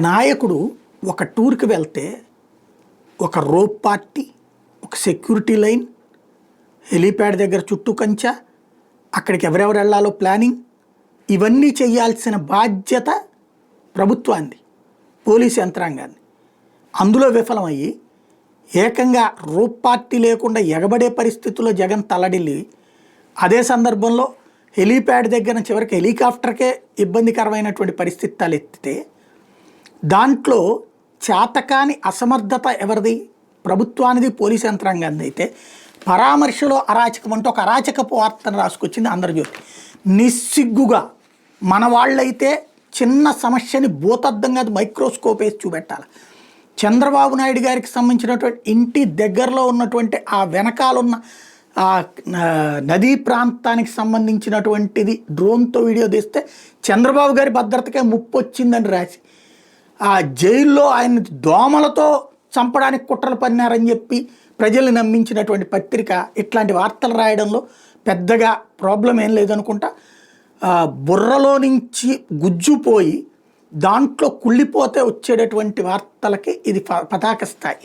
నాయకుడు ఒక టూర్కి వెళ్తే ఒక రోప్ పార్టీ, ఒక సెక్యూరిటీ లైన్, హెలీప్యాడ్ దగ్గర చుట్టూ కంచె, అక్కడికి ఎవరెవరు వెళ్ళాలో ప్లానింగ్, ఇవన్నీ చేయాల్సిన బాధ్యత ప్రభుత్వాన్ని, పోలీసు యంత్రాంగాన్ని. అందులో విఫలమయ్యి ఏకంగా రోప్ పార్టీ లేకుండా ఎగబడే పరిస్థితుల్లో జగన్ తల్లడిల్లి, అదే సందర్భంలో హెలీప్యాడ్ దగ్గర చివరికి హెలికాప్టర్కే ఇబ్బందికరమైనటువంటి పరిస్థితి తలెత్తితే దాంట్లో చేతకాని అసమర్థత ఎవరిది? ప్రభుత్వానిది, పోలీసు యంత్రాంగాన్ని. అయితే పరామర్శలో అరాచకం అంటూ ఒక అరాచకపు వార్తను రాసుకొచ్చింది ఆంధ్రజ్యోతి. నిస్సిగ్గుగా మన వాళ్ళైతే చిన్న సమస్యని భూతద్దంగా మైక్రోస్కోప్ వేసి చూపెట్టాలి. చంద్రబాబు నాయుడు గారికి సంబంధించినటువంటి ఇంటి దగ్గరలో ఉన్నటువంటి ఆ వెనకాలన్న నదీ ప్రాంతానికి సంబంధించినటువంటిది డ్రోన్తో వీడియో తీస్తే చంద్రబాబు గారి భద్రతకే ముప్పు వచ్చిందని రాసి, ఆ జైల్లో ఆయన దోమలతో చంపడానికి కుట్రలు పన్నారని చెప్పి ప్రజల్ని నమ్మించినటువంటి పత్రిక ఇట్లాంటి వార్తలు రాయడంలో పెద్దగా ప్రాబ్లం ఏం లేదనుకుంటా. బుర్రలో నుంచి గుజ్జుపోయి దాంట్లో కుళ్ళిపోతే వచ్చేటటువంటి వార్తలకి ఇది పతాక స్థాయి.